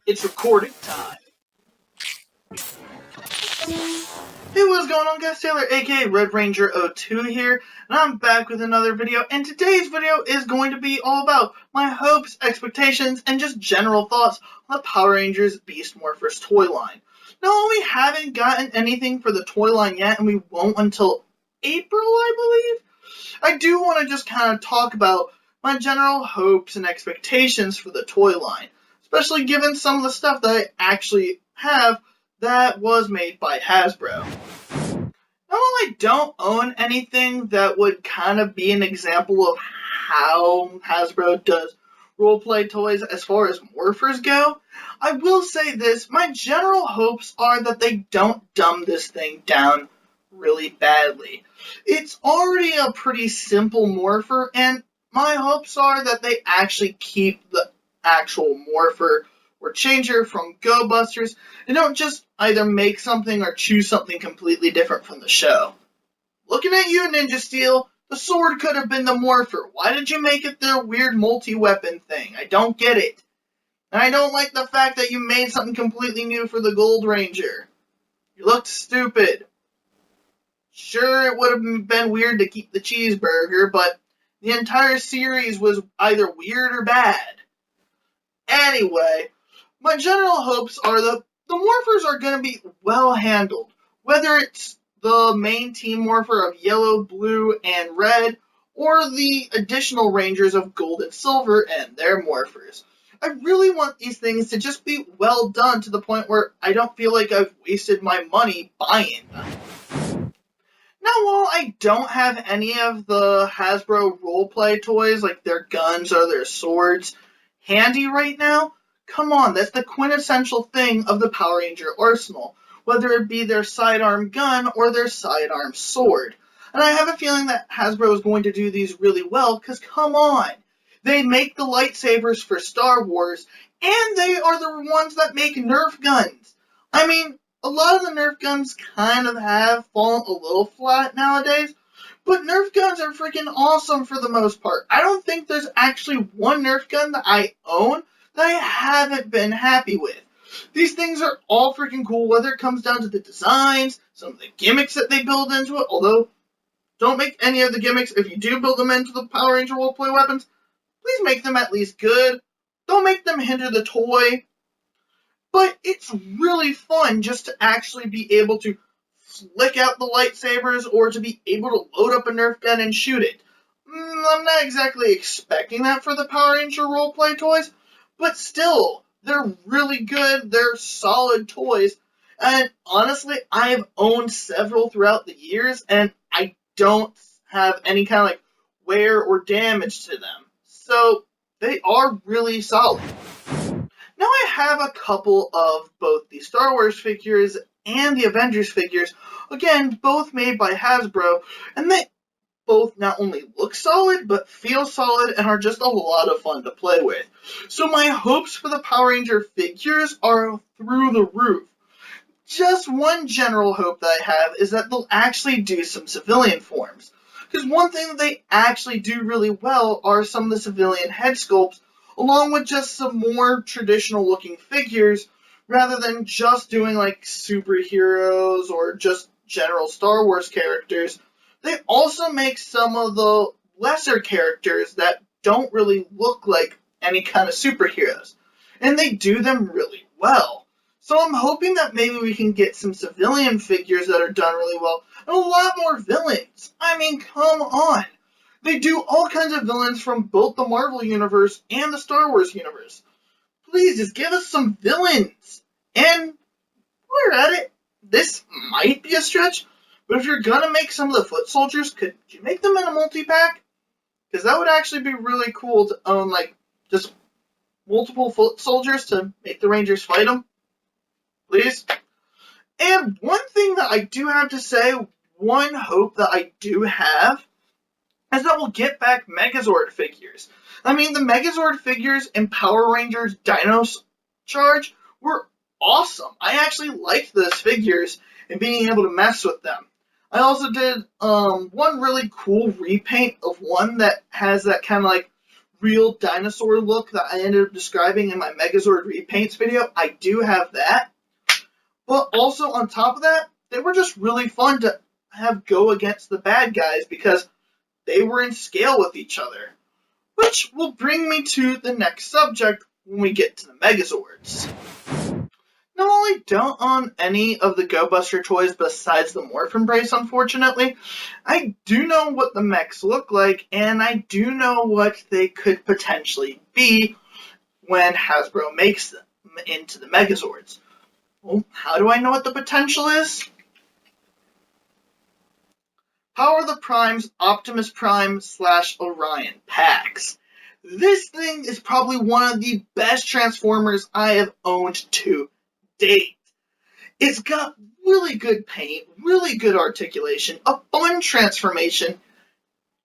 It's recording time. Hey, what's going on, guys? Taylor, aka Red Ranger 02 here, and I'm back with another video. And today's video is going to be all about my hopes, expectations, and just general thoughts on the Power Rangers Beast Morphers toy line. Now, we haven't gotten anything for the toy line yet, and we won't until April, I believe. I do want to just kind of talk about my general hopes and expectations for the toy line, especially given some of the stuff that I actually have that was made by Hasbro. Now, while I don't own anything that would kind of be an example of how Hasbro does roleplay toys as far as Morphers go, I will say this: my general hopes are that they don't dumb this thing down really badly. It's already a pretty simple Morpher, and my hopes are that they actually keep the actual Morpher or changer from Go Busters and don't just either make something or choose something completely different from the show. Looking at you, Ninja Steel, the sword could have been the Morpher. Why did you make it their weird multi-weapon thing? I don't get it. And I don't like the fact that you made something completely new for the Gold Ranger. You looked stupid. Sure, it would have been weird to keep the cheeseburger, but the entire series was either weird or bad. Anyway, my general hopes are that the Morphers are going to be well handled, whether it's the main team Morpher of yellow, blue, and red, or the additional Rangers of gold and silver and their Morphers. I really want these things to just be well done to the point where I don't feel like I've wasted my money buying them. Now, while I don't have any of the Hasbro roleplay toys, like their guns or their swords, handy right now, come on, that's the quintessential thing of the Power Ranger arsenal, whether it be their sidearm gun or their sidearm sword. And I have a feeling that Hasbro is going to do these really well, because come on, they make the lightsabers for Star Wars, and they are the ones that make Nerf guns. I mean, a lot of the Nerf guns kind of have fallen a little flat nowadays, but Nerf guns are freaking awesome for the most part. I don't think there's actually one Nerf gun that I own that I haven't been happy with. These things are all freaking cool, whether it comes down to the designs, some of the gimmicks that they build into it, although don't make any of the gimmicks, if you do build them into the Power Ranger roleplay weapons, please make them at least good. Don't make them hinder the toy. But it's really fun just to actually be able to flick out the lightsabers or to be able to load up a Nerf gun and shoot it. I'm not exactly expecting that for the Power Ranger roleplay toys, but still, they're really good, they're solid toys, and honestly, I've owned several throughout the years, and I don't have any kind of like wear or damage to them. So, they are really solid. Now I have a couple of both the Star Wars figures and the Avengers figures, again, both made by Hasbro, and they both not only look solid, but feel solid and are just a lot of fun to play with. So my hopes for the Power Ranger figures are through the roof. Just one general hope that I have is that they'll actually do some civilian forms. Because one thing that they actually do really well are some of the civilian head sculpts, along with just some more traditional looking figures, rather than just doing like superheroes or just general Star Wars characters. They also make some of the lesser characters that don't really look like any kind of superheroes, and they do them really well. So I'm hoping that maybe we can get some civilian figures that are done really well, and a lot more villains. I mean, come on. They do all kinds of villains from both the Marvel Universe and the Star Wars Universe. Please, just give us some villains. And we're at it. This might be a stretch, but if you're gonna make some of the foot soldiers, could you make them in a multi-pack? Because that would actually be really cool to own, like, just multiple foot soldiers to make the Rangers fight them. Please. And one thing that I do have to say, one hope that I do have, is that we'll get back Megazord figures. I mean, the Megazord figures in Power Rangers Dino Charge were awesome. I actually liked those figures and being able to mess with them. I also did one really cool repaint of one that has that kind of like real dinosaur look that I ended up describing in my Megazord repaints video. I do have that. But also on top of that, they were just really fun to have go against the bad guys because they were in scale with each other. Which will bring me to the next subject when we get to the Megazords. Not only don't own any of the Go Buster toys besides the Morph Embrace, unfortunately, I do know what the mechs look like, and I do know what they could potentially be when Hasbro makes them into the Megazords. Well, how do I know what the potential is? Power of the Primes Optimus Prime / Orion packs. This thing is probably one of the best Transformers I have owned to date. It's got really good paint, really good articulation, a fun transformation, and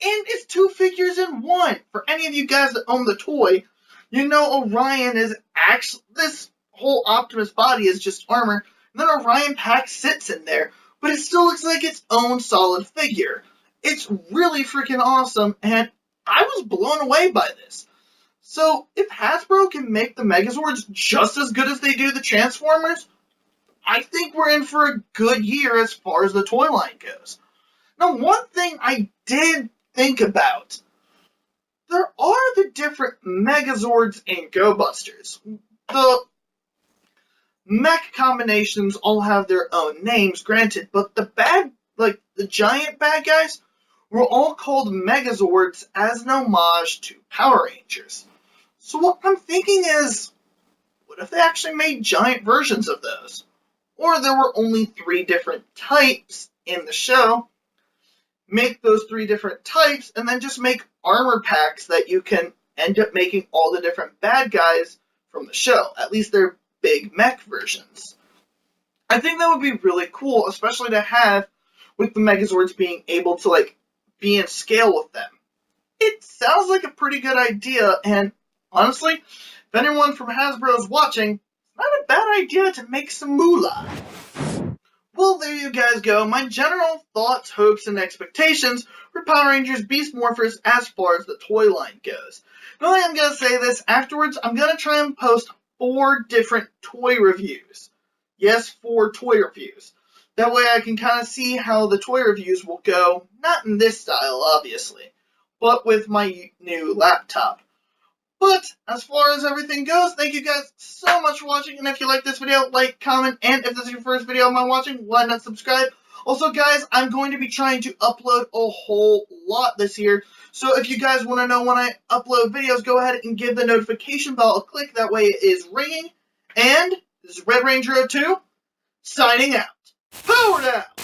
it's 2 figures in one. For any of you guys that own the toy, you know Orion is actually, this whole Optimus body is just armor, and then Orion pack sits in there, but it still looks like its own solid figure. It's really freaking awesome, and I was blown away by this. So, if Hasbro can make the Megazords just as good as they do the Transformers, I think we're in for a good year as far as the toy line goes. Now, one thing I did think about, there are the different Megazords and Go Busters. The mech combinations all have their own names, granted, but the giant bad guys were all called Megazords as an homage to Power Rangers. So what I'm thinking is, what if they actually made giant versions of those? Or there were only 3 different types in the show. Make those 3 different types, and then just make armor packs that you can end up making all the different bad guys from the show. At least they're big mech versions. I think that would be really cool, especially to have with the Megazords being able to be in scale with them. It sounds like a pretty good idea, and honestly, if anyone from Hasbro is watching, it's not a bad idea to make some moolah. Well, there you guys go. My general thoughts, hopes, and expectations for Power Rangers Beast Morphers as far as the toy line goes. Not only I'm going to say this, afterwards I'm going to try and post 4 different toy reviews. Yes, 4 toy reviews. That way I can kind of see how the toy reviews will go, not in this style, obviously, but with my new laptop. But as far as everything goes, thank you guys so much for watching, and if you like this video, like, comment, and if this is your first video of mine watching, why not subscribe? Also, guys, I'm going to be trying to upload a whole lot this year, so if you guys want to know when I upload videos, go ahead and give the notification bell a click, that way it is ringing. And this is Red Ranger 02, signing out. Powered out!